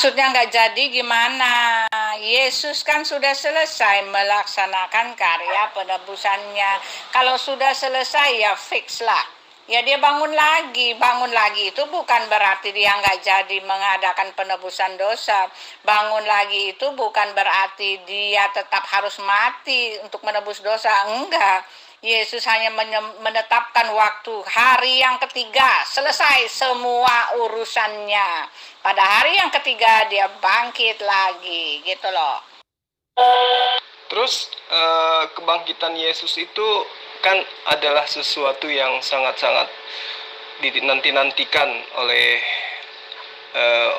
Maksudnya nggak jadi gimana? Yesus kan sudah selesai melaksanakan karya penebusannya. Kalau sudah selesai ya fix lah. Ya dia bangun lagi. Bangun lagi itu bukan berarti dia nggak jadi mengadakan penebusan dosa. Bangun lagi itu bukan berarti dia tetap harus mati untuk menebus dosa. Enggak. Yesus hanya menetapkan waktu hari yang ketiga, selesai semua urusannya. Pada hari yang ketiga dia bangkit lagi, gitu loh. Terus kebangkitan Yesus itu kan adalah sesuatu yang sangat-sangat dinanti-nantikan oleh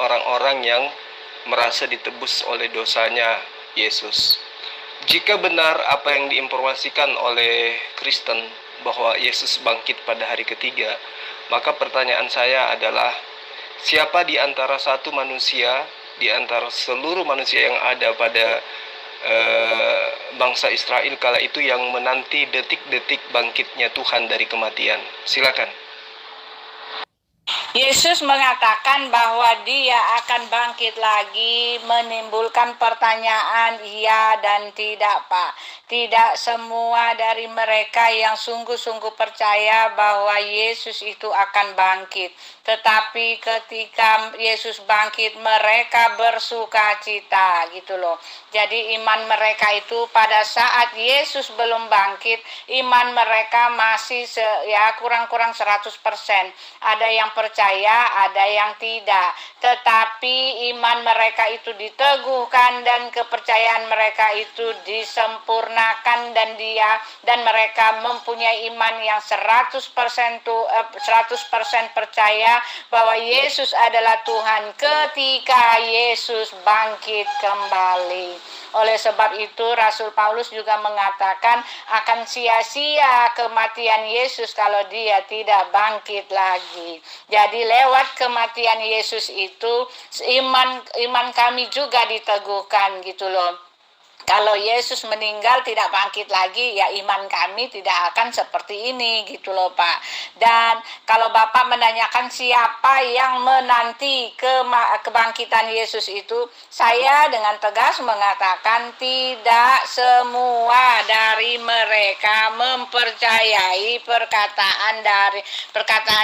orang-orang yang merasa ditebus oleh dosanya Yesus. Jika benar apa yang diinformasikan oleh Kristen bahwa Yesus bangkit pada hari ketiga, maka pertanyaan saya adalah, siapa di antara satu manusia, di antara seluruh manusia yang ada pada bangsa Israel kala itu yang menanti detik-detik bangkitnya Tuhan dari kematian? Silakan. Yesus mengatakan bahwa dia akan bangkit lagi, menimbulkan pertanyaan iya dan tidak, Pak. Tidak semua dari mereka yang sungguh-sungguh percaya bahwa Yesus itu akan bangkit. Tetapi ketika Yesus bangkit, mereka bersuka cita, gitu loh. Jadi iman mereka itu pada saat Yesus belum bangkit, iman mereka masih kurang-kurang 100%. Ada yang percaya, ada yang tidak. Tetapi iman mereka itu diteguhkan dan kepercayaan mereka itu disempurnakan, dan mereka mempunyai iman yang 100% percaya bahwa Yesus adalah Tuhan ketika Yesus bangkit kembali. Oleh sebab itu Rasul Paulus juga mengatakan akan sia-sia kematian Yesus kalau dia tidak bangkit lagi. Jadi lewat kematian Yesus itu iman kami juga diteguhkan, gitu loh. Kalau Yesus meninggal tidak bangkit lagi, ya iman kami tidak akan seperti ini, gitu loh Pak. Dan kalau Bapak menanyakan siapa yang menanti kebangkitan Yesus itu, saya dengan tegas mengatakan tidak semua dari mereka mempercayai perkataan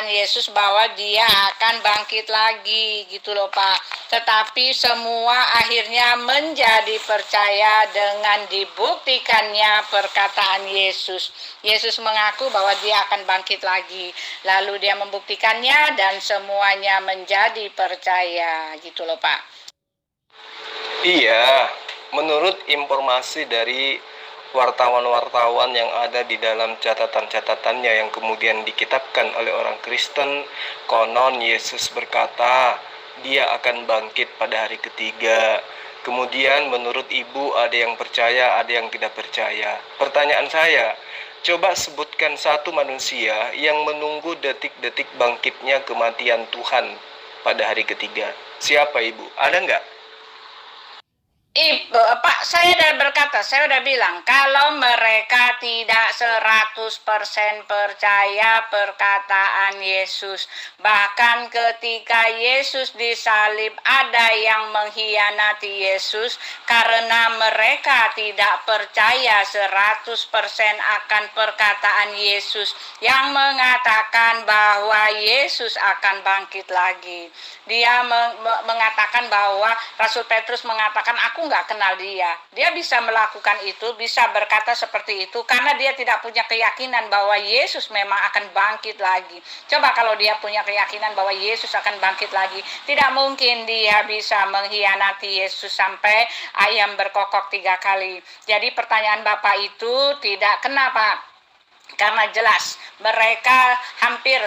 Yesus bahwa dia akan bangkit lagi, gitu loh Pak. Tetapi semua akhirnya menjadi percaya dengan dibuktikannya perkataan Yesus. Yesus mengaku bahwa dia akan bangkit lagi. Lalu dia membuktikannya dan semuanya menjadi percaya, gitu loh Pak. Iya, menurut informasi dari wartawan-wartawan yang ada di dalam catatan-catatannya yang kemudian dikitabkan oleh orang Kristen, konon Yesus berkata dia akan bangkit pada hari ketiga. Kemudian menurut ibu ada yang percaya, ada yang tidak percaya. Pertanyaan saya, coba sebutkan satu manusia yang menunggu detik-detik bangkitnya kematian Tuhan pada hari ketiga. Siapa ibu? Ada nggak? Pak, saya udah bilang, kalau mereka tidak 100% percaya perkataan Yesus, bahkan ketika Yesus disalib ada yang mengkhianati Yesus karena mereka tidak percaya 100% akan perkataan Yesus yang mengatakan bahwa Yesus akan bangkit lagi. Dia mengatakan bahwa Rasul Petrus mengatakan, aku nggak kenal dia. Dia bisa melakukan itu, bisa berkata seperti itu karena dia tidak punya keyakinan bahwa Yesus memang akan bangkit lagi. Coba kalau dia punya keyakinan bahwa Yesus akan bangkit lagi, tidak mungkin dia bisa mengkhianati Yesus sampai ayam berkokok 3 kali. Jadi pertanyaan Bapak itu tidak kena, Pak. Karena jelas mereka hampir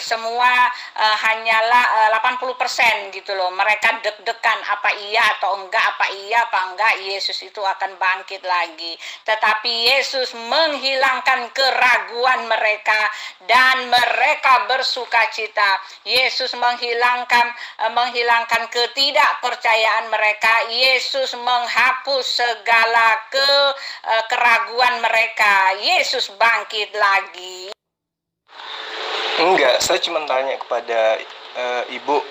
semua hanyalah 80% gitu loh. Mereka deg-degan apa iya atau enggak Yesus itu akan bangkit lagi. Tetapi Yesus menghilangkan keraguan mereka dan mereka bersukacita. Yesus menghilangkan ketidakpercayaan mereka. Yesus menghapus segala keraguan mereka. Yesus bangkit lagi. Enggak, saya cuma tanya kepada ibu,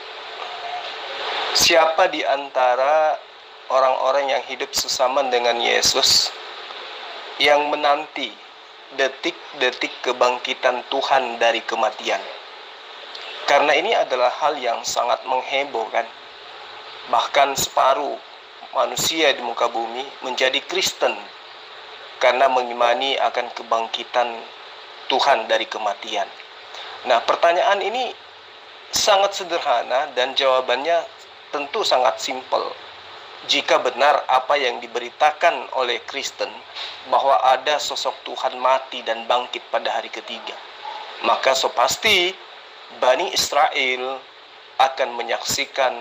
Siapa di antara orang-orang yang hidup sesaman dengan Yesus yang menanti detik-detik kebangkitan Tuhan dari kematian? Karena ini adalah hal yang sangat menghebohkan. Bahkan separuh manusia di muka bumi menjadi Kristen karena mengimani akan kebangkitan Tuhan dari kematian. Nah, pertanyaan ini sangat sederhana dan jawabannya tentu sangat simpel. Jika benar apa yang diberitakan oleh Kristen bahwa ada sosok Tuhan mati dan bangkit pada hari ketiga, maka so pasti Bani Israel akan menyaksikan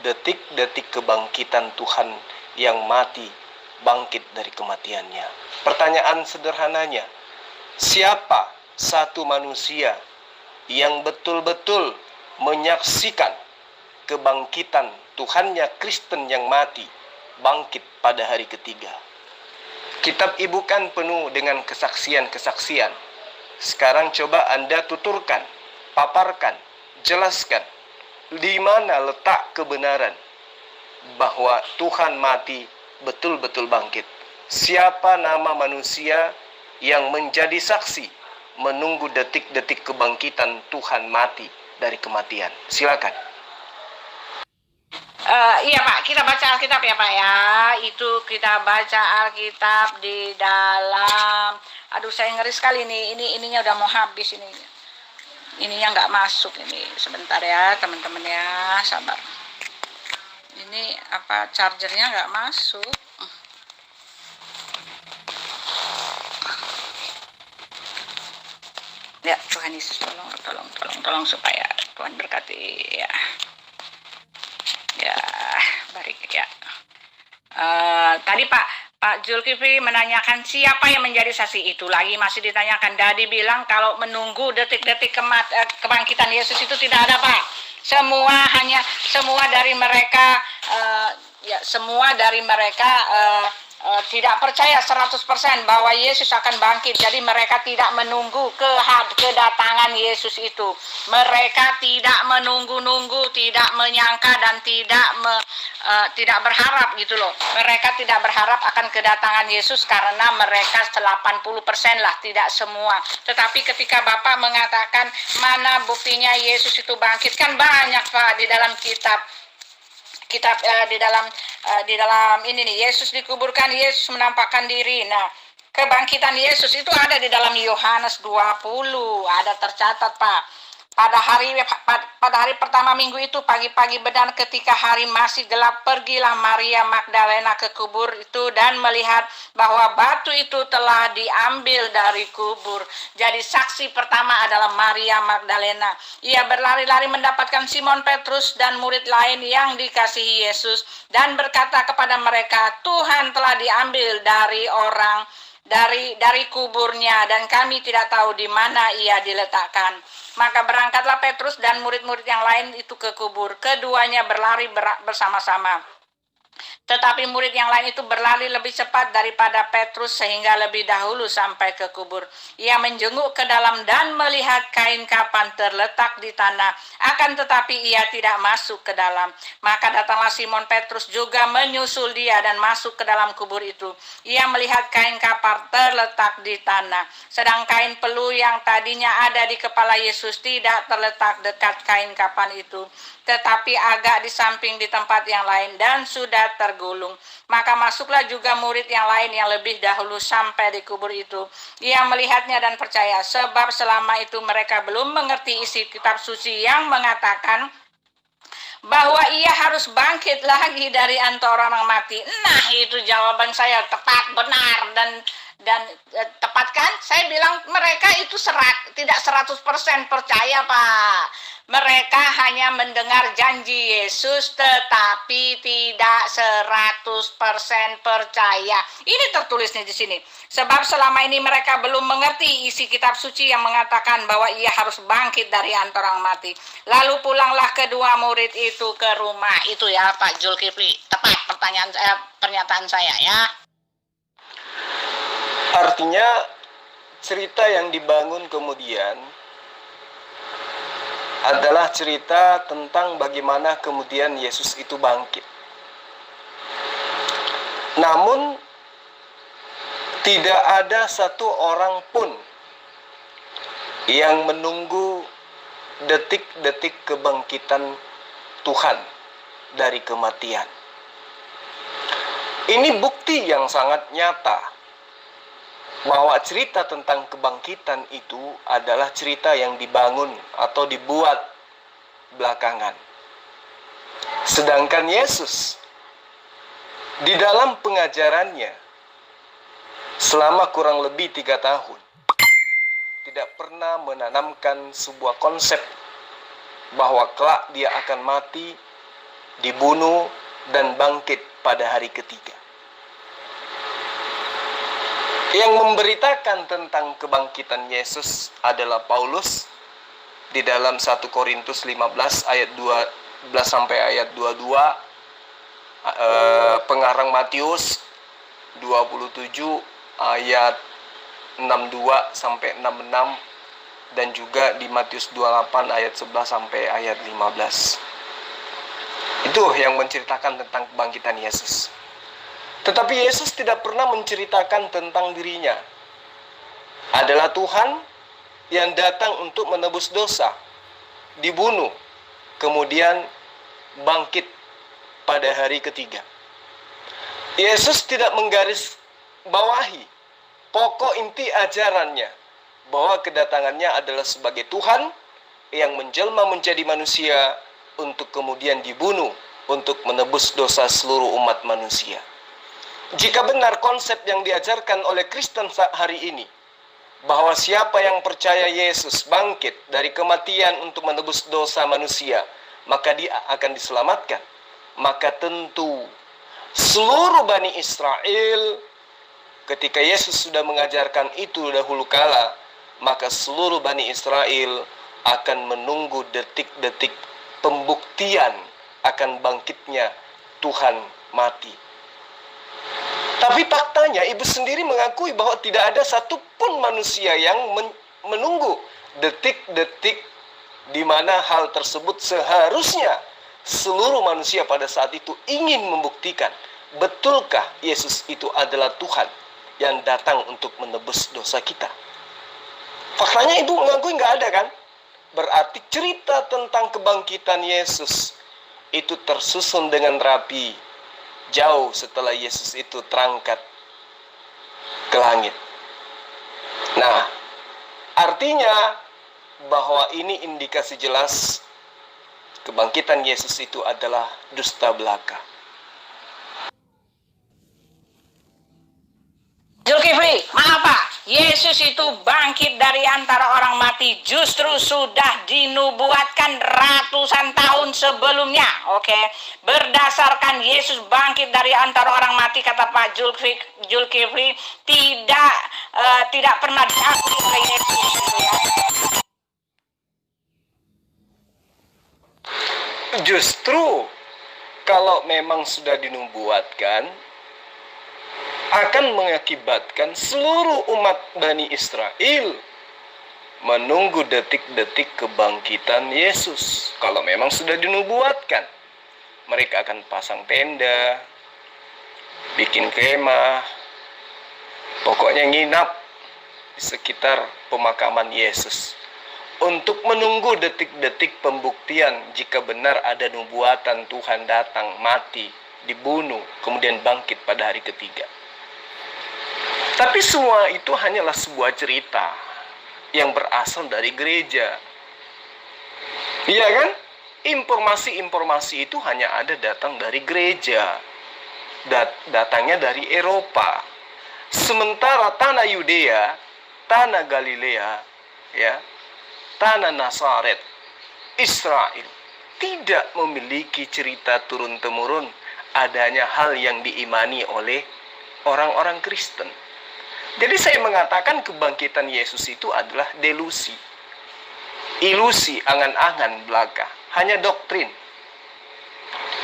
detik-detik kebangkitan Tuhan yang mati bangkit dari kematiannya. Pertanyaan sederhananya, siapa satu manusia yang betul-betul menyaksikan kebangkitan Tuhannya Kristen yang mati bangkit pada hari ketiga? Kitab Ibu kan penuh dengan kesaksian-kesaksian. Sekarang coba Anda tuturkan, paparkan, jelaskan di mana letak kebenaran bahwa Tuhan mati betul-betul bangkit. Siapa nama manusia yang menjadi saksi menunggu detik-detik kebangkitan Tuhan mati dari kematian? Silakan. Iya Pak, kita baca Alkitab ya Pak ya. Itu kita baca Alkitab di dalam. Aduh, saya ngeri sekali nih. Ininya udah mau habis ini. Ininya nggak masuk ini. Sebentar ya teman-teman ya, sabar. Ini apa, chargernya nggak masuk. Ya Tuhan Yesus tolong supaya Tuhan berkati ya. Ya, baik ya. Tadi Pak Zulkifli menanyakan siapa yang menjadi saksi itu. Lagi masih ditanyakan. Dadi bilang kalau menunggu detik-detik kebangkitan Yesus itu tidak ada Pak. Semua dari mereka tidak percaya 100% bahwa Yesus akan bangkit. Jadi mereka tidak menunggu kedatangan Yesus itu. Mereka tidak menunggu-nunggu, tidak menyangka dan tidak berharap gitu loh. Mereka tidak berharap akan kedatangan Yesus karena mereka 80% lah, tidak semua. Tetapi ketika Bapak mengatakan mana buktinya Yesus itu bangkit, kan banyak Pak di dalam kitab di dalam ini nih, Yesus dikuburkan, Yesus menampakkan diri. Nah, kebangkitan Yesus itu ada di dalam Yohanes 20, ada tercatat Pak. Pada hari pertama minggu itu pagi-pagi benar ketika hari masih gelap, pergilah Maria Magdalena ke kubur itu dan melihat bahwa batu itu telah diambil dari kubur. Jadi saksi pertama adalah Maria Magdalena. Ia berlari-lari mendapatkan Simon Petrus dan murid lain yang dikasihi Yesus dan berkata kepada mereka, Tuhan telah diambil dari kuburnya dan kami tidak tahu di mana ia diletakkan. Maka berangkatlah Petrus dan murid-murid yang lain itu ke kubur. Keduanya berlari bersama-sama. Tetapi murid yang lain itu berlari lebih cepat daripada Petrus sehingga lebih dahulu sampai ke kubur. Ia menjenguk ke dalam dan melihat kain kapan terletak di tanah. Akan tetapi ia tidak masuk ke dalam. Maka datanglah Simon Petrus juga menyusul dia dan masuk ke dalam kubur itu. Ia melihat kain kapan terletak di tanah. Sedang kain pelu yang tadinya ada di kepala Yesus tidak terletak dekat kain kapan itu, tetapi agak di samping di tempat yang lain dan sudah tergulung. Maka masuklah juga murid yang lain yang lebih dahulu sampai di kubur itu. Ia melihatnya dan percaya, sebab selama itu mereka belum mengerti isi kitab suci yang mengatakan bahwa ia harus bangkit lagi dari antara orang mati. Nah, itu jawaban saya tepat, benar dan tepat kan? Saya bilang mereka itu tidak 100% percaya Pak. Mereka hanya mendengar janji Yesus tetapi tidak 100% percaya. Ini tertulisnya di sini. Sebab selama ini mereka belum mengerti isi kitab suci yang mengatakan bahwa ia harus bangkit dari antara orang mati. Lalu pulanglah kedua murid itu ke rumah. Itu ya Pak Zulkifli. Tepat pernyataan saya ya. Artinya cerita yang dibangun kemudian adalah cerita tentang bagaimana kemudian Yesus itu bangkit. Namun tidak ada satu orang pun yang menunggu detik-detik kebangkitan Tuhan dari kematian. Ini bukti yang sangat nyata bahwa cerita tentang kebangkitan itu adalah cerita yang dibangun atau dibuat belakangan. Sedangkan Yesus di dalam pengajarannya selama kurang lebih 3 tahun tidak pernah menanamkan sebuah konsep bahwa kelak dia akan mati, dibunuh, dan bangkit pada hari ketiga. Yang memberitakan tentang kebangkitan Yesus adalah Paulus di dalam 1 Korintus 15 ayat 12 sampai ayat 22, pengarang Matius 27 ayat 62 sampai 66, dan juga di Matius 28 ayat 11 sampai ayat 15. Itu yang menceritakan tentang kebangkitan Yesus. Tetapi Yesus tidak pernah menceritakan tentang dirinya. Adalah Tuhan yang datang untuk menebus dosa, dibunuh, kemudian bangkit pada hari ketiga. Yesus tidak menggaris bawahi pokok inti ajarannya bahwa kedatangannya adalah sebagai Tuhan yang menjelma menjadi manusia untuk kemudian dibunuh untuk menebus dosa seluruh umat manusia. Jika benar konsep yang diajarkan oleh Kristen hari ini, bahwa siapa yang percaya Yesus bangkit dari kematian untuk menebus dosa manusia, maka dia akan diselamatkan. Maka tentu seluruh Bani Israel, ketika Yesus sudah mengajarkan itu dahulu kala, maka seluruh Bani Israel akan menunggu detik-detik pembuktian akan bangkitnya Tuhan mati. Tapi faktanya ibu sendiri mengakui bahwa tidak ada satupun manusia yang menunggu detik-detik di mana hal tersebut seharusnya seluruh manusia pada saat itu ingin membuktikan, betulkah Yesus itu adalah Tuhan yang datang untuk menebus dosa kita. Faktanya ibu mengakui nggak ada kan? Berarti cerita tentang kebangkitan Yesus itu tersusun dengan rapi jauh setelah Yesus itu terangkat ke langit. Nah, artinya bahwa ini indikasi jelas kebangkitan Yesus itu adalah dusta belaka. Zulkifli, maaf Pak, Yesus itu bangkit dari antara orang mati justru sudah dinubuatkan ratusan tahun sebelumnya. Oke, berdasarkan Yesus bangkit dari antara orang mati, kata Pak Zulkifli tidak pernah diakui oleh Yesus, ya. Justru kalau memang sudah dinubuatkan, akan mengakibatkan seluruh umat Bani Israel menunggu detik-detik kebangkitan Yesus. Kalau memang sudah dinubuatkan, mereka akan pasang tenda, bikin kemah, pokoknya nginap di sekitar pemakaman Yesus untuk menunggu detik-detik pembuktian jika benar ada nubuatan Tuhan datang, mati, dibunuh, kemudian bangkit pada hari ketiga. Tapi semua itu hanyalah sebuah cerita yang berasal dari gereja. Iya kan? Informasi-informasi itu hanya ada datang dari gereja. Datangnya dari Eropa. Sementara tanah Yudea, tanah Galilea, ya, tanah Nazaret, Israel tidak memiliki cerita turun-temurun adanya hal yang diimani oleh orang-orang Kristen. Jadi saya mengatakan kebangkitan Yesus itu adalah delusi, ilusi, angan-angan belaka, hanya doktrin.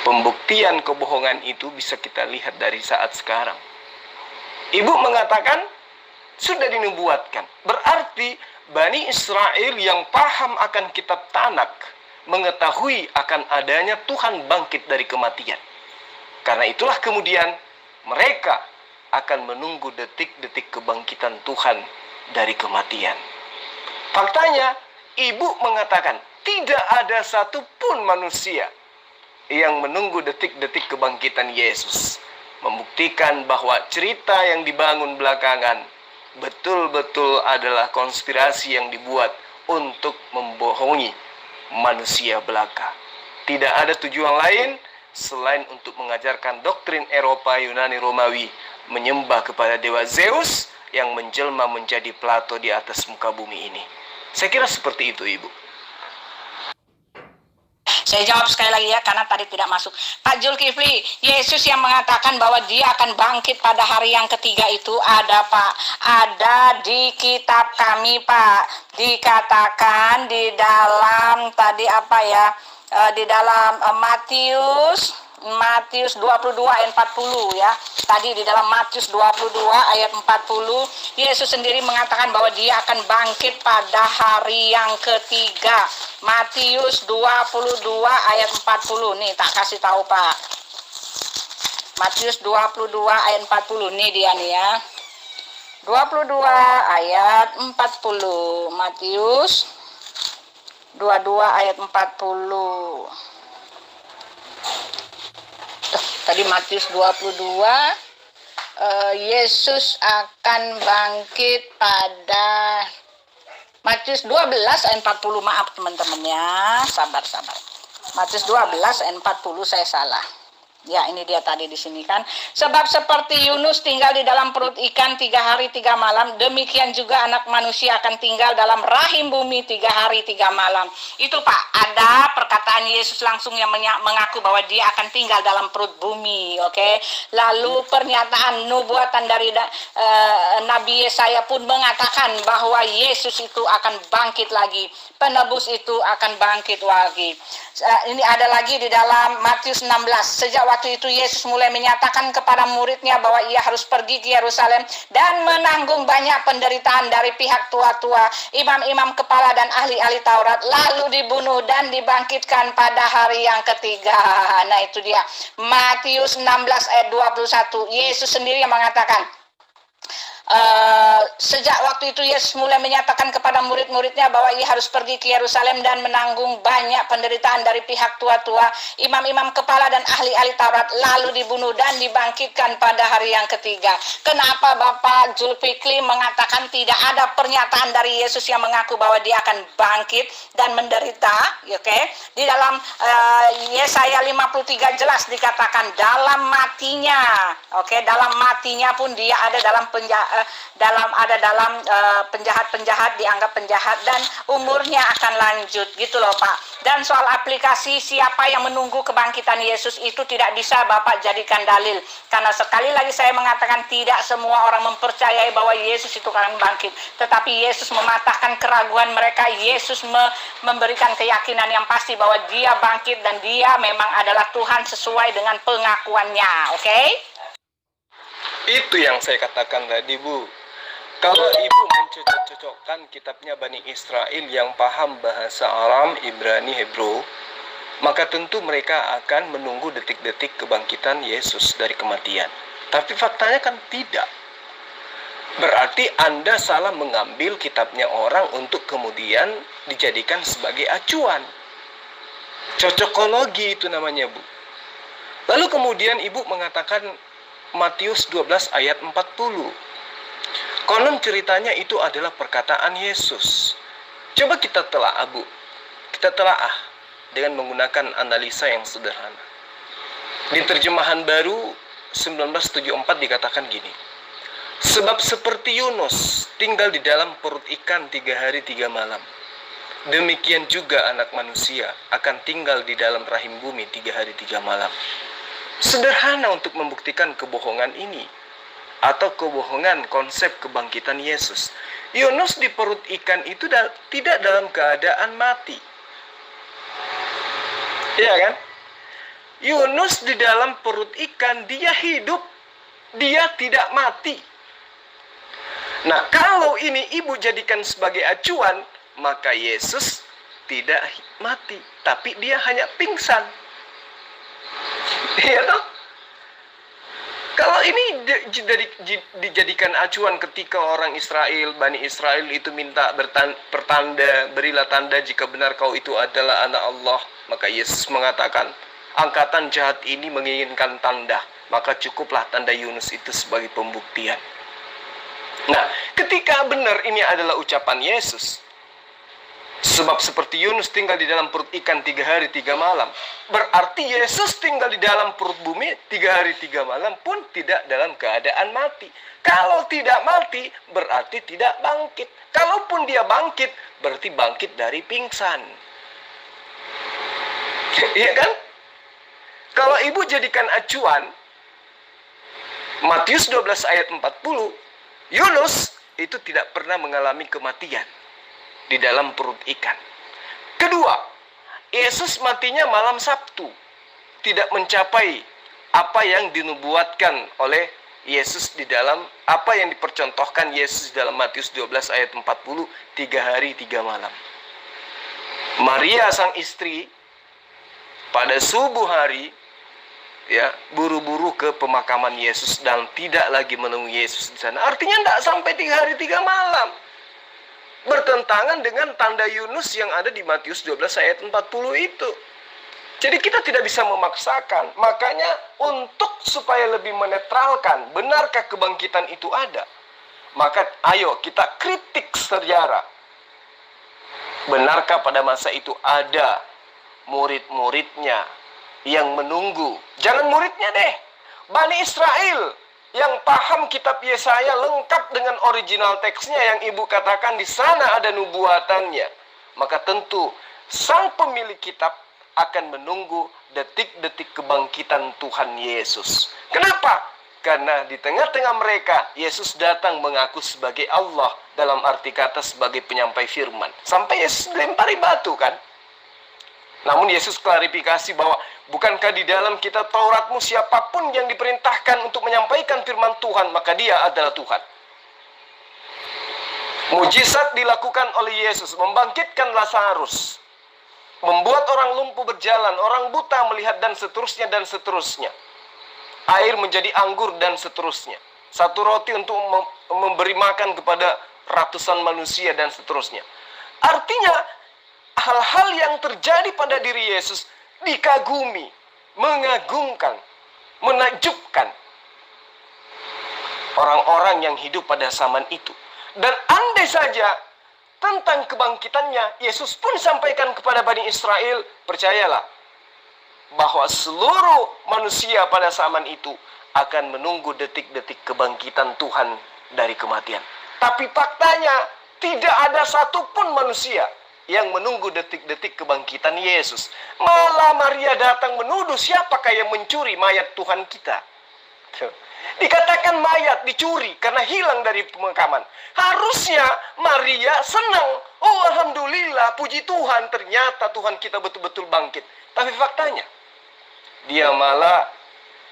Pembuktian kebohongan itu bisa kita lihat dari saat sekarang. Ibu mengatakan sudah dinubuatkan, berarti Bani Israel yang paham akan kitab Tanak mengetahui akan adanya Tuhan bangkit dari kematian. Karena itulah kemudian mereka akan menunggu detik-detik kebangkitan Tuhan dari kematian. Faktanya, ibu mengatakan tidak ada satupun manusia yang menunggu detik-detik kebangkitan Yesus. Membuktikan bahwa cerita yang dibangun belakangan betul-betul adalah konspirasi yang dibuat untuk membohongi manusia belaka. Tidak ada tujuan lain selain untuk mengajarkan doktrin Eropa, Yunani, Romawi menyembah kepada dewa Zeus yang menjelma menjadi Plato di atas muka bumi ini. Saya kira seperti itu, Ibu. Saya jawab sekali lagi ya, karena tadi tidak masuk. Pak Zulkifli, Yesus yang mengatakan bahwa dia akan bangkit pada hari yang ketiga itu ada, Pak. Ada di kitab kami, Pak. Dikatakan di dalam tadi apa ya? Di dalam Matius 22 ayat 40 ya. Tadi di dalam Matius 22 ayat 40, Yesus sendiri mengatakan bahwa dia akan bangkit pada hari yang ketiga. Matius 22 ayat 40. Nih tak kasih tahu, Pak. Matius 22 ayat 40. Nih dia nih ya. 22 ayat 40. Matius 22 ayat 40. Tadi Matius 22, Yesus akan bangkit pada Matius 12 ayat 40. Maaf teman-teman ya, sabar. Matius 12 ayat 40 saya salah. Ya, ini dia tadi di sini kan. Sebab seperti Yunus tinggal di dalam perut ikan 3 hari 3 malam, demikian juga anak manusia akan tinggal dalam rahim bumi 3 hari 3 malam. Itu Pak, ada perkataan Yesus langsung yang mengaku bahwa dia akan tinggal dalam perut bumi, oke? Lalu pernyataan nubuatan dari Nabi Yesaya pun mengatakan bahwa Yesus itu akan bangkit lagi. Penebus itu akan bangkit lagi. Ini ada lagi di dalam Matius 16. Sejak waktu itu Yesus mulai menyatakan kepada muridnya bahwa ia harus pergi ke Yerusalem dan menanggung banyak penderitaan dari pihak tua-tua, imam-imam kepala dan ahli-ahli Taurat, lalu dibunuh dan dibangkitkan pada hari yang ketiga. Nah itu dia Matius 16 ayat 21. Yesus sendiri yang mengatakan, sejak waktu itu Yesus mulai menyatakan kepada murid-muridnya bahwa ia harus pergi ke Yerusalem dan menanggung banyak penderitaan dari pihak tua-tua, imam-imam kepala dan ahli-ahli Taurat, lalu dibunuh dan dibangkitkan pada hari yang ketiga. Kenapa Bapak Zulfikli mengatakan tidak ada pernyataan dari Yesus yang mengaku bahwa dia akan bangkit dan menderita? Oke, di dalam Yesaya 53 jelas dikatakan dalam matinya, oke, dalam matinya pun dia ada dalam penjahat-penjahat dianggap penjahat dan umurnya akan lanjut gitu loh Pak. Dan soal aplikasi siapa yang menunggu kebangkitan Yesus itu tidak bisa Bapak jadikan dalil, karena sekali lagi saya mengatakan tidak semua orang mempercayai bahwa Yesus itu akan bangkit, tetapi Yesus mematahkan keraguan mereka. Yesus memberikan keyakinan yang pasti bahwa dia bangkit dan dia memang adalah Tuhan sesuai dengan pengakuannya. Oke? Itu yang saya katakan tadi, Bu. Kalau Ibu mencocok-cocokkan kitabnya Bani Israel yang paham bahasa Aram, Ibrani, Hebrew, maka tentu mereka akan menunggu detik-detik kebangkitan Yesus dari kematian. Tapi faktanya kan tidak. Berarti Anda salah mengambil kitabnya orang untuk kemudian dijadikan sebagai acuan. Cocokologi itu namanya, Bu. Lalu kemudian Ibu mengatakan Matius 12 ayat 40. Konon ceritanya itu adalah perkataan Yesus. Coba kita telaah, Bu. Kita telaah dengan menggunakan analisa yang sederhana. Di terjemahan baru 1974 dikatakan gini. Sebab seperti Yunus tinggal di dalam perut ikan 3 hari 3 malam, demikian juga anak manusia akan tinggal di dalam rahim bumi 3 hari 3 malam. Sederhana untuk membuktikan kebohongan ini atau kebohongan konsep kebangkitan Yesus. Yunus di perut ikan itu tidak dalam keadaan mati. Iya kan? Yunus di dalam perut ikan dia hidup, dia tidak mati. Nah, kalau ini ibu jadikan sebagai acuan, maka Yesus tidak mati, tapi dia hanya pingsan. Iya toh? Kalau ini dijadikan acuan ketika orang Israel, Bani Israel itu minta bertanda, berilah tanda jika benar kau itu adalah anak Allah. Maka Yesus mengatakan, angkatan jahat ini menginginkan tanda, maka cukuplah tanda Yunus itu sebagai pembuktian. Nah, ketika benar ini adalah ucapan Yesus, sebab seperti Yunus tinggal di dalam perut ikan 3 hari 3 malam, berarti Yesus tinggal di dalam perut bumi 3 hari 3 malam pun tidak dalam keadaan mati. Kalau tidak mati, berarti tidak bangkit. Kalaupun dia bangkit, berarti bangkit dari pingsan. Iya kan? Kalau ibu jadikan acuan Matius 12 ayat 40, Yunus itu tidak pernah mengalami kematian di dalam perut ikan. Kedua, Yesus matinya malam Sabtu, tidak mencapai apa yang dinubuatkan oleh Yesus di dalam, apa yang dipercontohkan Yesus dalam Matius 12 ayat 40, 3 hari 3 malam. Maria sang istri pada subuh hari ya buru-buru ke pemakaman Yesus dan tidak lagi menemui Yesus di sana. Artinya tidak sampai 3 hari 3 malam. Bertentangan dengan tanda Yunus yang ada di Matius 12 ayat 40 itu. Jadi kita tidak bisa memaksakan. Makanya untuk supaya lebih menetralkan, benarkah kebangkitan itu ada? Maka ayo kita kritik sejarah. Benarkah pada masa itu ada murid-muridnya yang menunggu? Jangan muridnya deh, Bani Israel yang paham kitab Yesaya lengkap dengan original teksnya yang ibu katakan di sana ada nubuatannya. Maka tentu sang pemilik kitab akan menunggu detik-detik kebangkitan Tuhan Yesus. Kenapa? Karena di tengah-tengah mereka Yesus datang mengaku sebagai Allah, dalam arti kata sebagai penyampai firman. Sampai Yesus lempari batu kan. Namun Yesus klarifikasi bahwa bukankah di dalam kitab Tauratmu siapapun yang diperintahkan untuk menyampaikan firman Tuhan, maka dia adalah Tuhan. Mujizat dilakukan oleh Yesus, membangkitkan Lazarus, membuat orang lumpuh berjalan, orang buta melihat, dan seterusnya dan seterusnya. Air menjadi anggur dan seterusnya. Satu roti untuk memberi makan kepada ratusan manusia dan seterusnya. Artinya hal-hal yang terjadi pada diri Yesus dikagumi, mengagumkan, menakjubkan orang-orang yang hidup pada zaman itu. Dan andai saja tentang kebangkitannya Yesus pun sampaikan kepada Bani Israel, percayalah bahwa seluruh manusia pada zaman itu akan menunggu detik-detik kebangkitan Tuhan dari kematian. Tapi faktanya tidak ada satupun manusia yang menunggu detik-detik kebangkitan Yesus. Malah Maria datang menuduh siapakah yang mencuri mayat Tuhan kita. Dikatakan mayat dicuri karena hilang dari pemakaman. Harusnya Maria senang. Oh alhamdulillah, puji Tuhan, ternyata Tuhan kita betul-betul bangkit. Tapi faktanya dia malah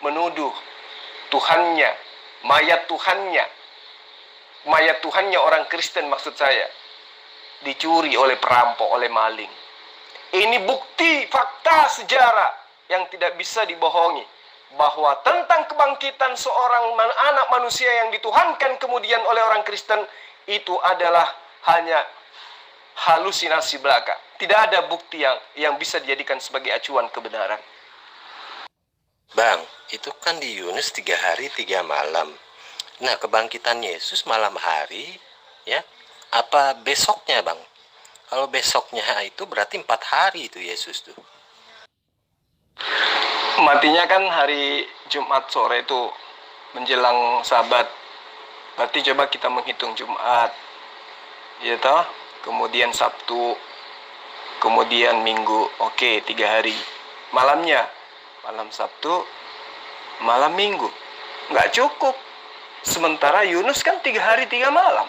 menuduh Tuhannya, mayat Tuhannya orang Kristen maksud saya, dicuri oleh perampok, oleh maling. Ini bukti fakta sejarah yang tidak bisa dibohongi, bahwa tentang kebangkitan seorang anak manusia yang dituhankan kemudian oleh orang Kristen itu adalah hanya halusinasi belaka. Tidak ada bukti yang bisa dijadikan sebagai acuan kebenaran. Bang, itu kan di Yunus 3 hari 3 malam. Nah, kebangkitan Yesus malam hari, ya, apa besoknya, Bang? Kalau besoknya itu berarti 4 hari itu Yesus tuh. Matinya kan hari Jumat sore itu menjelang Sabat. Berarti coba kita menghitung Jumat, ya toh, kemudian Sabtu, kemudian Minggu. Oke, 3 hari. Malamnya, malam Sabtu, malam Minggu. Nggak cukup. Sementara Yunus kan 3 hari 3 malam.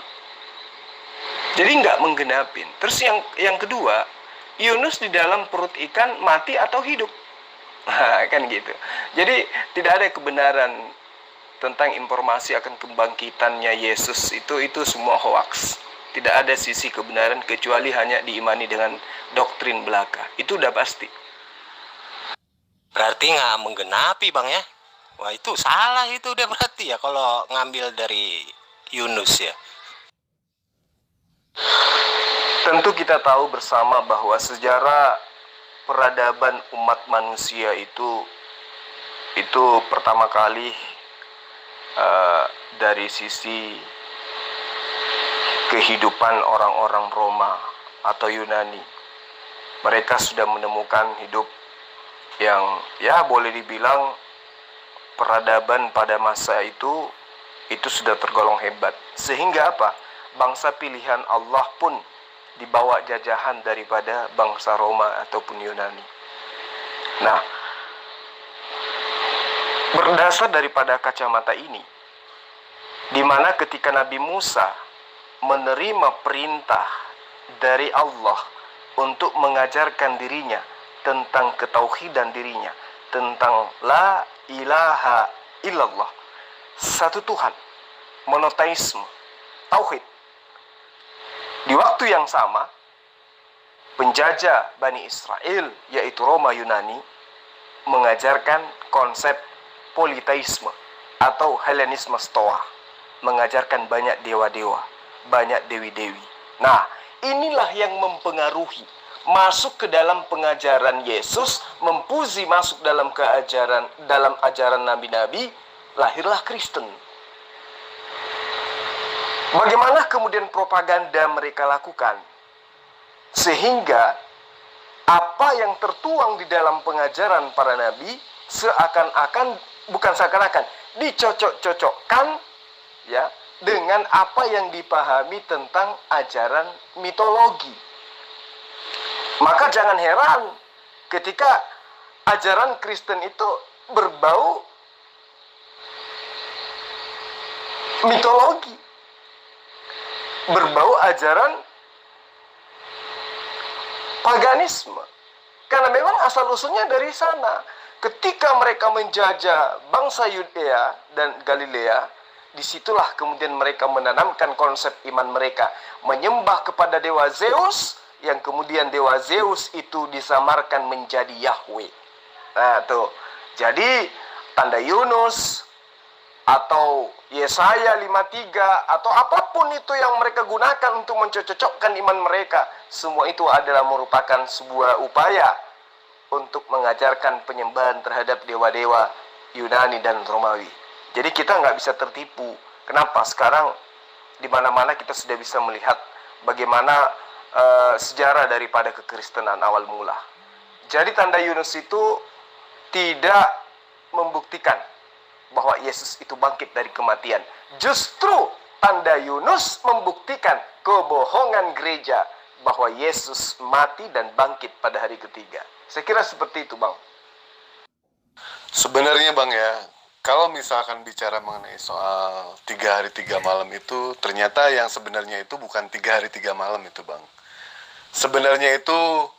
Jadi nggak menggenapin. Terus yang kedua, Yunus di dalam perut ikan mati atau hidup? Kan gitu. Jadi tidak ada kebenaran tentang informasi akan kebangkitannya Yesus itu semua hoaks. Tidak ada sisi kebenaran kecuali hanya diimani dengan doktrin belaka. Itu udah pasti. Berarti nggak menggenapi Bang ya? Wah itu salah itu udah berarti ya kalau ngambil dari Yunus ya. Tentu kita tahu bersama bahwa sejarah peradaban umat manusia itu pertama kali dari sisi kehidupan orang-orang Roma atau Yunani. Mereka sudah menemukan hidup yang ya boleh dibilang peradaban pada masa itu sudah tergolong hebat. Sehingga apa? Bangsa pilihan Allah pun dibawa jajahan daripada bangsa Roma ataupun Yunani. Nah, berdasar daripada kacamata ini, di mana ketika Nabi Musa menerima perintah dari Allah untuk mengajarkan dirinya tentang ketauhidan dirinya, tentang la ilaha illallah, satu Tuhan, monoteisme, tauhid. Di waktu yang sama, penjajah Bani Israel, yaitu Roma Yunani, mengajarkan konsep politeisme atau Helenisme Stoa, mengajarkan banyak dewa-dewa, banyak dewi-dewi. Nah, inilah yang mempengaruhi, masuk ke dalam pengajaran Yesus, mempuzi masuk dalam ajaran nabi-nabi, lahirlah Kristen. Bagaimana kemudian propaganda mereka lakukan? Sehingga apa yang tertuang di dalam pengajaran para nabi bukan seakan-akan dicocok-cocokkan ya dengan apa yang dipahami tentang ajaran mitologi. Maka jangan heran ketika ajaran Kristen itu berbau mitologi, berbau ajaran paganisme. Karena memang asal-usulnya dari sana. Ketika mereka menjajah bangsa Yudea dan Galilea, disitulah kemudian mereka menanamkan konsep iman mereka, menyembah kepada dewa Zeus, yang kemudian dewa Zeus itu disamarkan menjadi Yahweh. Nah tuh, jadi tanda Yunus atau Yesaya 53 atau apapun itu yang mereka gunakan untuk mencocokkan iman mereka, semua itu adalah merupakan sebuah upaya untuk mengajarkan penyembahan terhadap dewa-dewa Yunani dan Romawi. Jadi kita nggak bisa tertipu. Kenapa? Sekarang di mana-mana kita sudah bisa melihat bagaimana sejarah daripada kekristenan awal mula. Jadi tanda Yunus itu tidak membuktikan bahwa Yesus itu bangkit dari kematian. Justru tanda Yunus membuktikan kebohongan gereja bahwa Yesus mati dan bangkit pada hari ketiga. Saya kira seperti itu, Bang. Sebenarnya Bang ya, kalau misalkan bicara mengenai soal 3 hari 3 malam itu, ternyata yang sebenarnya itu bukan 3 hari 3 malam itu Bang. Sebenarnya itu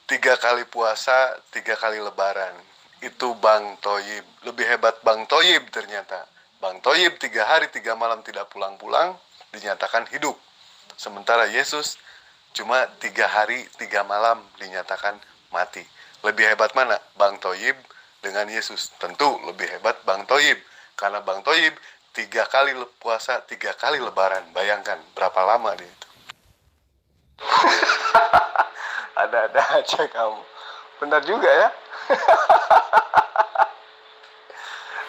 3 kali puasa, 3 kali lebaran. Itu Bang Toyib. Lebih hebat Bang Toyib ternyata. Bang Toyib 3 hari 3 malam tidak pulang-pulang, dinyatakan hidup. Sementara Yesus cuma 3 hari 3 malam dinyatakan mati. Lebih hebat mana? Bang Toyib dengan Yesus? Tentu lebih hebat Bang Toyib. Karena Bang Toyib 3 kali puasa, 3 kali lebaran. Bayangkan berapa lama dia itu. Ada-ada aja kamu. Benar juga ya.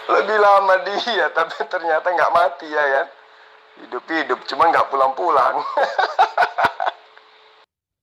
Lebih lama dia, tapi ternyata nggak mati ya kan. Hidup-hidup, cuma nggak pulang-pulang.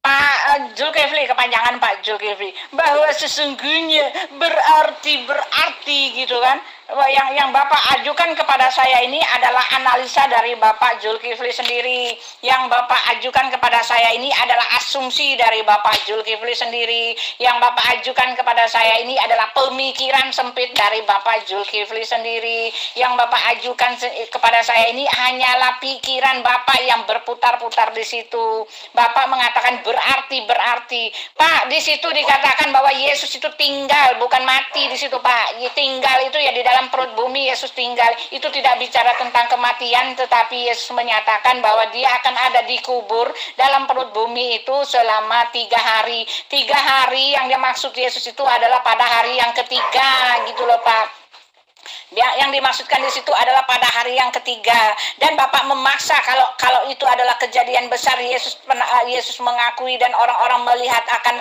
Pak Zulkifli, kepanjangan Pak Zulkifli, bahwa sesungguhnya berarti gitu kan. Yang Bapak ajukan kepada saya ini adalah analisa dari Bapak Zulkifli sendiri. Yang Bapak ajukan kepada saya ini adalah asumsi dari Bapak Zulkifli sendiri. Yang Bapak ajukan kepada saya ini adalah pemikiran sempit dari Bapak Zulkifli sendiri. Yang Bapak ajukan kepada saya ini hanyalah pikiran Bapak yang berputar-putar di situ. Bapak mengatakan berarti berarti. Pak, di situ dikatakan bahwa Yesus itu tinggal, bukan mati di situ, Pak. Tinggal itu ya di dalam perut bumi Yesus tinggal. Itu tidak bicara tentang kematian, tetapi Yesus menyatakan bahwa dia akan ada di kubur dalam perut bumi itu selama 3 hari. 3 hari yang dimaksud Yesus itu adalah pada hari yang ketiga gitu loh, Pak. Yang dimaksudkan di situ adalah pada hari yang ketiga, dan Bapak memaksa kalau itu adalah kejadian besar. Yesus mengakui dan orang-orang melihat akan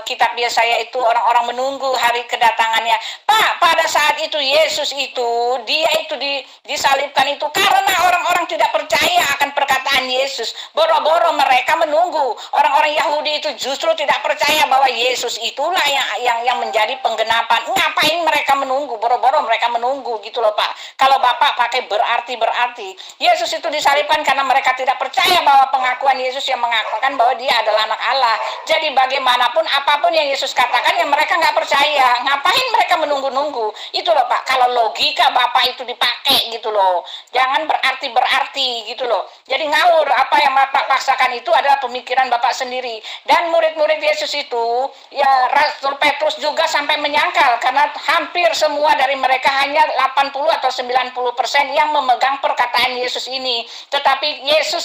kitab Yesaya itu, orang-orang menunggu hari kedatangannya. Pak, pada saat itu Yesus itu dia itu disalibkan itu karena orang-orang tidak percaya akan perkataan Yesus. Boro-boro mereka menunggu. Orang-orang Yahudi itu justru tidak percaya bahwa Yesus itulah yang menjadi penggenapan. Ngapain mereka menunggu? Boro-boro mereka menunggu gitu loh, Pak. Kalau Bapak pakai berarti Yesus itu disalibkan karena mereka tidak percaya bahwa pengakuan Yesus yang mengatakan bahwa dia adalah anak Allah. Jadi bagaimanapun apapun yang Yesus katakan yang mereka nggak percaya. Ngapain mereka menunggu-nunggu? Itu loh, Pak. Kalau logika Bapak itu dipakai gitu loh. Jangan berarti gitu loh. Jadi ngawur. Apa yang Bapak paksakan itu adalah pemikiran Bapak sendiri. Dan murid-murid Yesus itu ya Rasul Petrus juga sampai menyangkal karena hampir semua dari mereka hanya 80 atau 90% yang memegang perkataan Yesus ini. Tetapi Yesus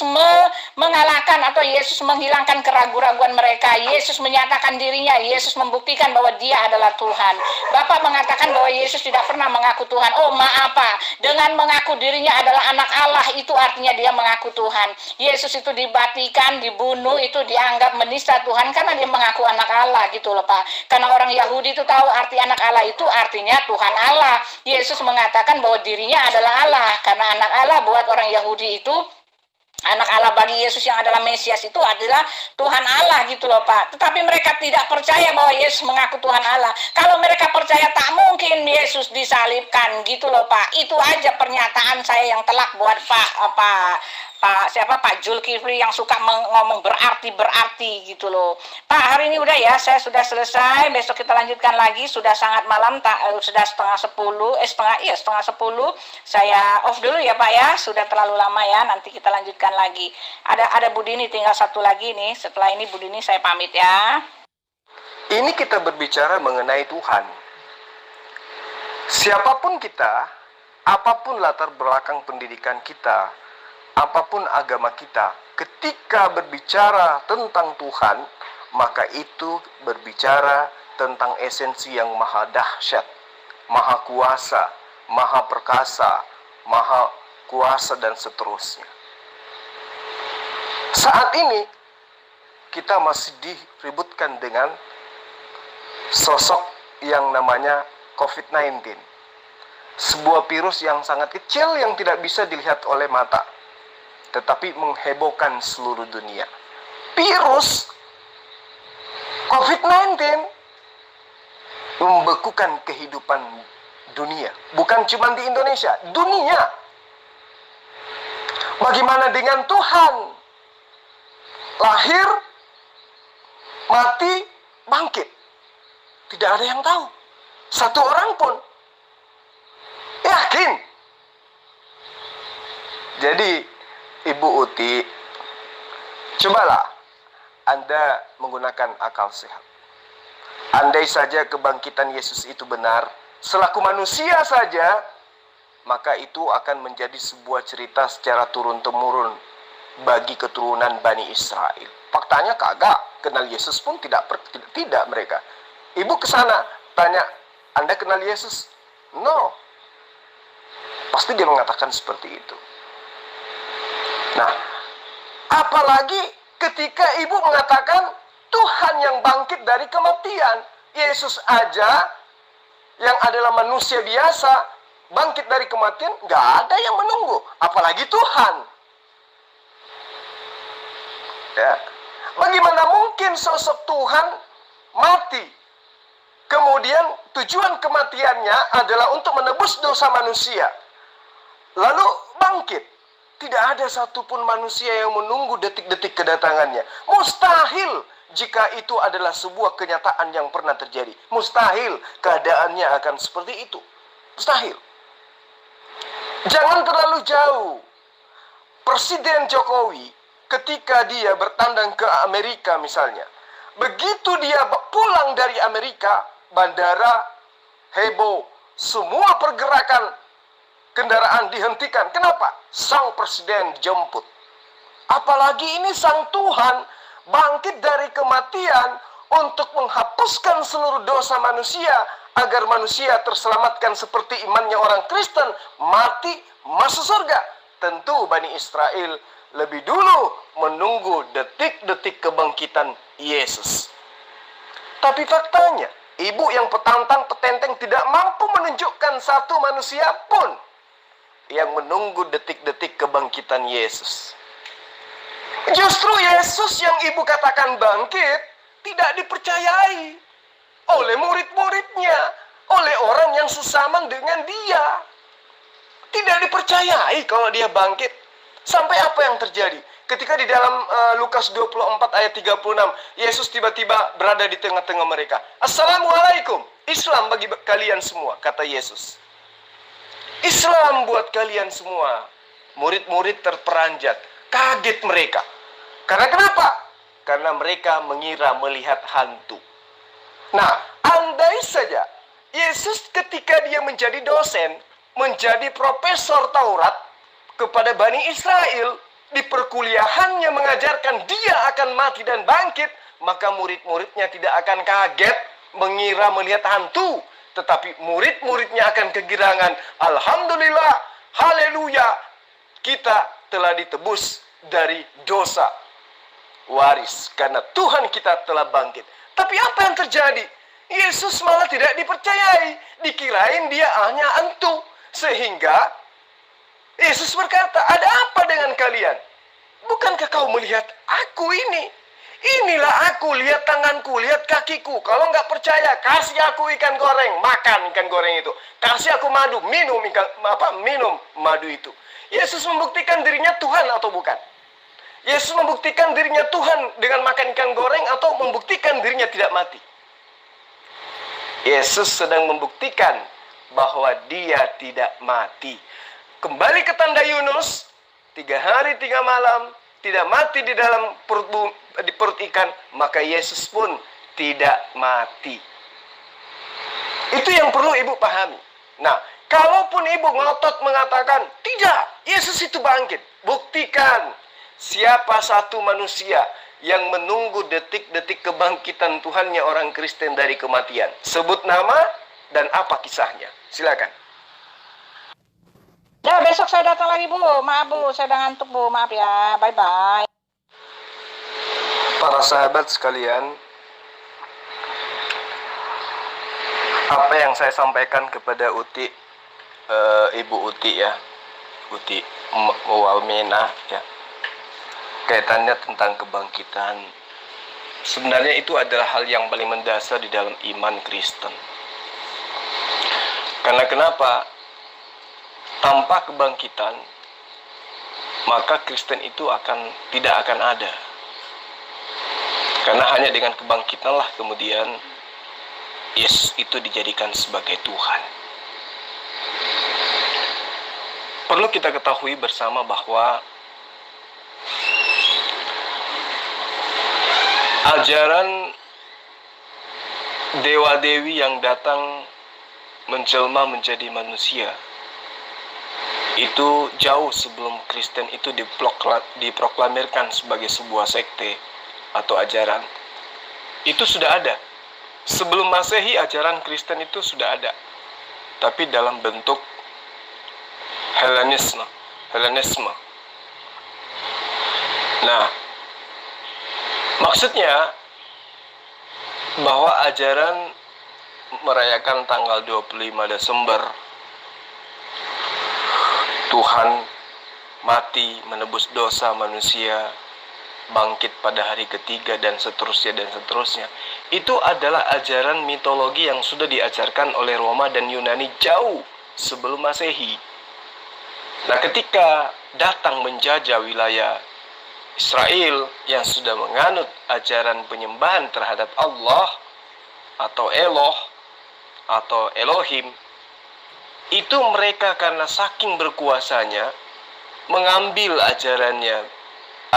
mengalahkan atau Yesus menghilangkan keraguan-raguan mereka. Yesus menyatakan dirinya, Yesus membuktikan bahwa dia adalah Tuhan. Bapak mengatakan bahwa Yesus tidak pernah mengaku Tuhan. Oh maaf, Pak. Dengan mengaku dirinya adalah anak Allah, itu artinya dia mengaku Tuhan. Yesus itu dibatikan, dibunuh, itu dianggap menista Tuhan karena dia mengaku anak Allah gitu loh, Pak. Karena orang Yahudi itu tahu arti anak Allah itu artinya Tuhan Allah. Yesus mengatakan bahwa dirinya adalah Allah. Karena anak Allah buat orang Yahudi itu, anak Allah bagi Yesus yang adalah Mesias itu adalah Tuhan Allah gitu loh, Pak. Tetapi mereka tidak percaya bahwa Yesus mengaku Tuhan Allah. Kalau mereka percaya tak mungkin Yesus disalibkan gitu loh, Pak. Itu aja pernyataan saya yang telak buat Pak Zulkifli yang suka ngomong berarti gitu loh. Pak, hari ini udah ya, saya sudah selesai. Besok kita lanjutkan lagi. Sudah sangat malam, sudah setengah 10. Saya off dulu ya, Pak ya. Sudah terlalu lama ya. Nanti kita lanjutkan lagi. Ada Budini tinggal satu lagi nih. Setelah ini Budini saya pamit ya. Ini kita berbicara mengenai Tuhan. Siapapun kita, apapun latar belakang pendidikan kita, apapun agama kita, ketika berbicara tentang Tuhan, maka itu berbicara tentang esensi yang maha dahsyat, maha kuasa, maha perkasa, maha kuasa, dan seterusnya. Saat ini, kita masih diributkan dengan sosok yang namanya COVID-19. Sebuah virus yang sangat kecil yang tidak bisa dilihat oleh mata, tetapi menghebohkan seluruh dunia. Virus COVID-19 membekukan kehidupan dunia. Bukan cuma di Indonesia, dunia. Bagaimana dengan Tuhan? Lahir, mati, bangkit. Tidak ada yang tahu. Satu orang pun yakin. Jadi Ibu Uti, cobalah Anda menggunakan akal sehat. Andai saja kebangkitan Yesus itu benar, selaku manusia saja, maka itu akan menjadi sebuah cerita secara turun-temurun bagi keturunan Bani Israel. Faktanya kagak, kenal Yesus pun tidak mereka. Ibu kesana, tanya, Anda kenal Yesus? No. Pasti dia mengatakan seperti itu. Nah, apalagi ketika ibu mengatakan Tuhan yang bangkit dari kematian. Yesus aja yang adalah manusia biasa bangkit dari kematian, nggak ada yang menunggu. Apalagi Tuhan. Ya. Bagaimana mungkin sosok Tuhan mati? Kemudian tujuan kematiannya adalah untuk menebus dosa manusia. Lalu bangkit. Tidak ada satupun manusia yang menunggu detik-detik kedatangannya. Mustahil jika itu adalah sebuah kenyataan yang pernah terjadi. Mustahil keadaannya akan seperti itu. Mustahil. Jangan terlalu jauh. Presiden Jokowi ketika dia bertandang ke Amerika misalnya, begitu dia pulang dari Amerika, bandara heboh, semua pergerakan kendaraan dihentikan. Kenapa? Sang presiden dijemput. Apalagi ini sang Tuhan bangkit dari kematian untuk menghapuskan seluruh dosa manusia, agar manusia terselamatkan seperti imannya orang Kristen, mati masuk surga. Tentu Bani Israel lebih dulu menunggu detik-detik kebangkitan Yesus. Tapi faktanya, ibu yang petenteng tidak mampu menunjukkan satu manusia pun yang menunggu detik-detik kebangkitan Yesus. Justru Yesus yang ibu katakan bangkit tidak dipercayai oleh murid-muridnya, oleh orang yang sesaman dengan dia. Tidak dipercayai kalau dia bangkit. Sampai apa yang terjadi? Ketika di dalam Lukas 24 ayat 36, Yesus tiba-tiba berada di tengah-tengah mereka. Assalamualaikum, Islam bagi kalian semua, kata Yesus. Islam buat kalian semua. Murid-murid terperanjat, kaget mereka. Karena kenapa? Karena mereka mengira melihat hantu. Nah, andai saja Yesus ketika dia menjadi dosen, menjadi profesor Taurat kepada Bani Israel, di perkuliahannya mengajarkan dia akan mati dan bangkit, maka murid-muridnya tidak akan kaget mengira melihat hantu, tetapi murid-muridnya akan kegirangan. Alhamdulillah, haleluya, kita telah ditebus dari dosa waris karena Tuhan kita telah bangkit. Tapi apa yang terjadi? Yesus malah tidak dipercayai, dikirain dia hanya hantu. Sehingga Yesus berkata, ada apa dengan kalian? Bukankah kau melihat aku ini? Inilah aku, lihat tanganku, lihat kakiku. Kalau nggak percaya, kasih aku ikan goreng, makan ikan goreng itu. Kasih aku madu, minum madu itu. Yesus membuktikan dirinya Tuhan atau bukan? Yesus membuktikan dirinya Tuhan dengan makan ikan goreng atau membuktikan dirinya tidak mati? Yesus sedang membuktikan bahwa dia tidak mati. Kembali ke tanda Yunus, 3 hari 3 malam, tidak mati di dalam perut ikan, maka Yesus pun tidak mati. Itu yang perlu ibu pahami. Nah, kalaupun ibu ngotot mengatakan, tidak, Yesus itu bangkit, buktikan siapa satu manusia yang menunggu detik-detik kebangkitan Tuhannya orang Kristen dari kematian. Sebut nama dan apa kisahnya. Silakan. Ya, besok saya datang lagi, Bu. Maaf, Bu. Saya udah ngantuk, Bu. Maaf ya. Bye-bye. Para sahabat sekalian, apa yang saya sampaikan kepada Ibu Uti ya, Uti Walmena ya, kaitannya tentang kebangkitan, sebenarnya itu adalah hal yang paling mendasar di dalam iman Kristen. Karena kenapa? Tanpa kebangkitan, maka Kristen itu tidak akan ada. Karena hanya dengan kebangkitanlah kemudian Yesus itu dijadikan sebagai Tuhan. Perlu kita ketahui bersama bahwa ajaran dewa-dewi yang datang menjelma menjadi manusia itu jauh sebelum Kristen itu diproklamirkan sebagai sebuah sekte atau ajaran. Itu sudah ada. Sebelum Masehi ajaran Kristen itu sudah ada, tapi dalam bentuk Helenisme. Nah, maksudnya bahwa ajaran merayakan tanggal 25 Desember Tuhan mati menebus dosa manusia, bangkit pada hari ketiga dan seterusnya. Itu adalah ajaran mitologi yang sudah diajarkan oleh Roma dan Yunani jauh sebelum Masehi. Nah, ketika datang menjajah wilayah Israel yang sudah menganut ajaran penyembahan terhadap Allah atau Eloh atau Elohim, itu mereka karena saking berkuasanya mengambil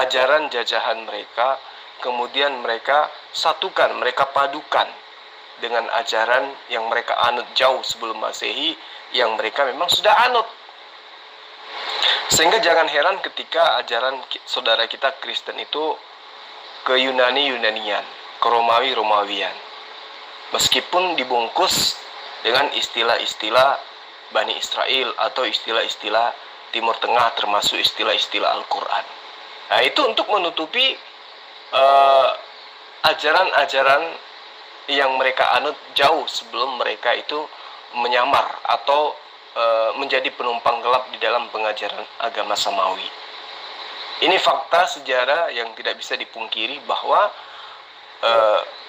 ajaran jajahan mereka, kemudian mereka satukan, mereka padukan dengan ajaran yang mereka anut jauh sebelum Masehi, yang mereka memang sudah anut. Sehingga jangan heran ketika ajaran saudara kita Kristen itu ke Yunani-Yunanian, ke Romawi-Romawian. Meskipun dibungkus dengan istilah-istilah Bani Israel atau istilah-istilah Timur Tengah, termasuk istilah-istilah Al-Quran. Nah, itu untuk menutupi ajaran-ajaran yang mereka anut jauh sebelum mereka itu menyamar atau menjadi penumpang gelap di dalam pengajaran agama samawi. Ini fakta sejarah yang tidak bisa dipungkiri bahwa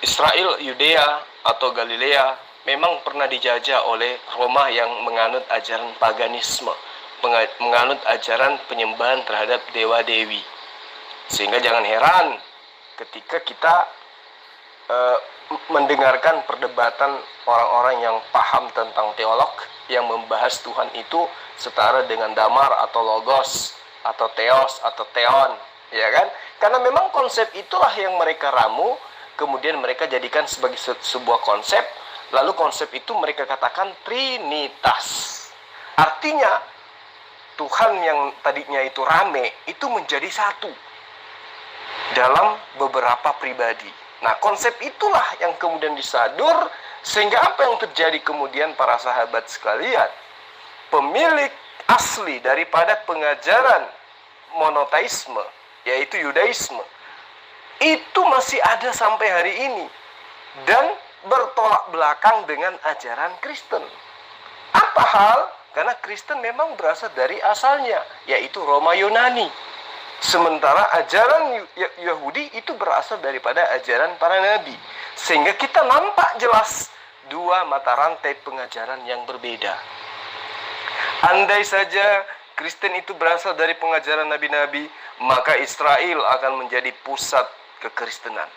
Israel, Yudea atau Galilea memang pernah dijajah oleh Roma yang menganut ajaran paganisme, menganut ajaran penyembahan terhadap dewa-dewi. Sehingga jangan heran ketika kita mendengarkan perdebatan orang-orang yang paham tentang teolog yang membahas Tuhan itu setara dengan damar atau logos atau theos atau theon, ya kan? Karena memang konsep itulah yang mereka ramu, kemudian mereka jadikan sebagai sebuah konsep, lalu konsep itu mereka katakan trinitas. Artinya Tuhan yang tadinya itu rame itu menjadi satu dalam beberapa pribadi. Nah, konsep itulah yang kemudian disadur, sehingga apa yang terjadi kemudian para sahabat sekalian, pemilik asli daripada pengajaran monoteisme, yaitu Yudaisme, itu masih ada sampai hari ini dan bertolak belakang dengan ajaran Kristen. Apa hal? Karena Kristen memang berasal dari asalnya, yaitu Roma Yunani. Sementara ajaran Yahudi itu berasal daripada ajaran para nabi. Sehingga kita nampak jelas dua mata rantai pengajaran yang berbeda. Andai saja Kristen itu berasal dari pengajaran nabi-nabi, maka Israel akan menjadi pusat kekristenan.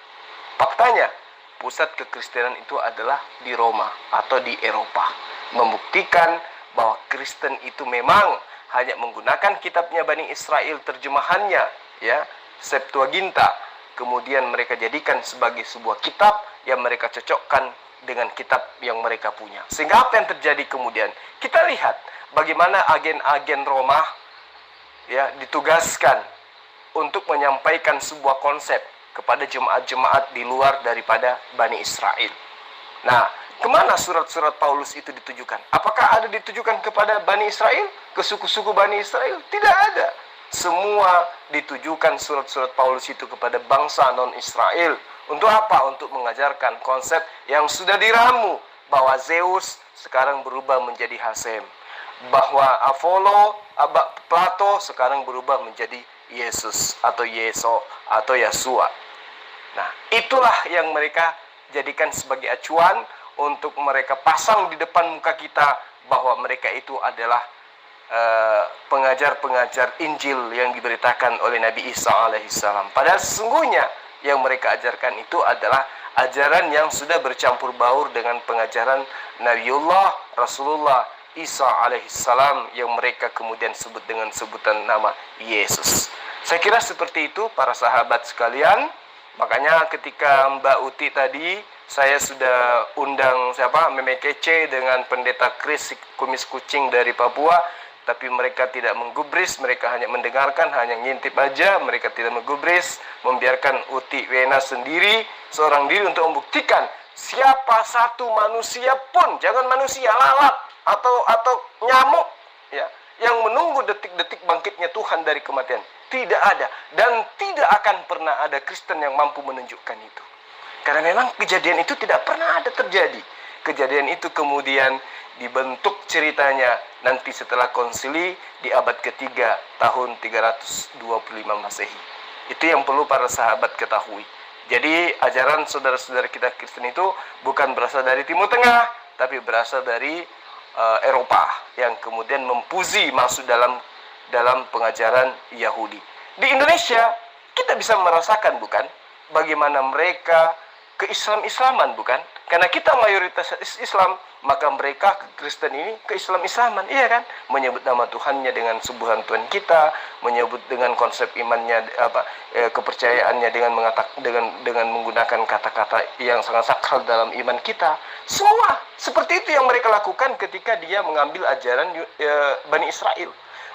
Faktanya, pusat kekristenan itu adalah di Roma atau di Eropa. Membuktikan bahwa Kristen itu memang hanya menggunakan kitabnya Bani Israel, terjemahannya, ya, Septuaginta. Kemudian mereka jadikan sebagai sebuah kitab yang mereka cocokkan dengan kitab yang mereka punya. Sehingga apa yang terjadi kemudian? Kita lihat bagaimana agen-agen Roma, ya, ditugaskan untuk menyampaikan sebuah konsep kepada jemaat-jemaat di luar daripada Bani Israel. Nah, kemana surat-surat Paulus itu ditujukan? Apakah ada ditujukan kepada Bani Israel? Ke suku-suku Bani Israel? Tidak ada. Semua ditujukan surat-surat Paulus itu kepada bangsa non-Israel. Untuk apa? Untuk mengajarkan konsep yang sudah diramu, bahwa Zeus sekarang berubah menjadi Hasem, bahwa Apollo, Plato sekarang berubah menjadi Yesus atau Yeso atau Yesua. Nah, itulah yang mereka jadikan sebagai acuan untuk mereka pasang di depan muka kita, bahwa mereka itu adalah pengajar-pengajar Injil yang diberitakan oleh Nabi Isa alaihissalam. Padahal sesungguhnya yang mereka ajarkan itu adalah ajaran yang sudah bercampur baur dengan pengajaran Nabiullah Rasulullah Isa alaihissalam, yang mereka kemudian sebut dengan sebutan nama Yesus. Saya kira seperti itu para sahabat sekalian. Makanya ketika Mbak Uti tadi, saya sudah undang Meme Kece dengan pendeta Chris kumis kucing dari Papua, tapi mereka tidak menggubris, mereka hanya mendengarkan, hanya ngintip aja, mereka tidak menggubris, membiarkan Uti Wena sendiri, seorang diri untuk membuktikan siapa satu manusia pun, jangan manusia lalat atau nyamuk, ya, yang menunggu detik-detik bangkitnya Tuhan dari kematian. Tidak ada, dan tidak akan pernah ada Kristen yang mampu menunjukkan itu. Karena memang kejadian itu tidak pernah ada terjadi. Kejadian itu kemudian dibentuk ceritanya nanti setelah konsili di abad ketiga tahun 325 Masehi. Itu yang perlu para sahabat ketahui. Jadi ajaran saudara-saudara kita Kristen itu bukan berasal dari Timur Tengah, tapi berasal dari Eropa yang kemudian mempuji masuk dalam pengajaran Yahudi. Di Indonesia kita bisa merasakan, bukan, bagaimana mereka keislam-islaman, bukan? Karena kita mayoritas Islam, maka mereka Kristen ini keislam-islaman, iya kan? Menyebut nama Tuhannya dengan subuhan Tuhan kita, menyebut dengan konsep imannya kepercayaannya dengan menggunakan kata-kata yang sangat sakral dalam iman kita. Semua seperti itu yang mereka lakukan ketika dia mengambil ajaran Bani Israel.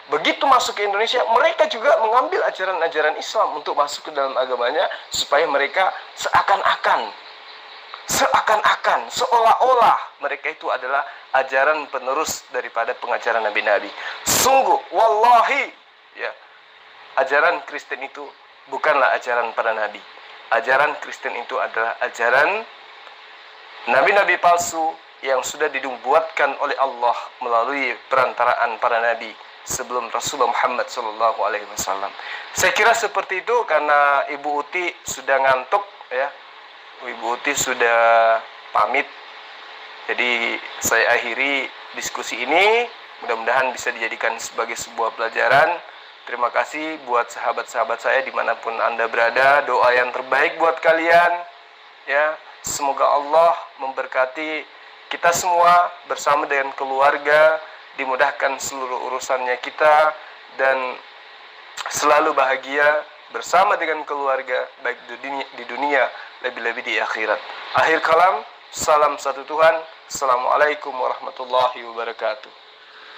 Begitu masuk ke Indonesia, mereka juga mengambil ajaran-ajaran Islam untuk masuk ke dalam agamanya, supaya mereka seolah-olah mereka itu adalah ajaran penerus daripada pengajaran nabi-nabi. Sungguh, wallahi, ya, ajaran Kristen itu bukanlah ajaran para nabi. Ajaran Kristen itu adalah ajaran nabi-nabi palsu yang sudah dibuatkan oleh Allah melalui perantaraan para nabi sebelum Rasulullah Muhammad SAW. Saya kira seperti itu, karena Ibu Uti sudah ngantuk, ya. Ibu Uti sudah pamit. Jadi saya akhiri diskusi ini. Mudah-mudahan bisa dijadikan sebagai sebuah pelajaran. Terima kasih buat sahabat-sahabat saya dimanapun Anda berada. Doa yang terbaik buat kalian, ya. Semoga Allah memberkati kita semua bersama dengan keluarga, dimudahkan seluruh urusannya kita, dan selalu bahagia bersama dengan keluarga, baik di dunia lebih-lebih di akhirat. Akhir kalam, salam satu Tuhan. Assalamualaikum warahmatullahi wabarakatuh.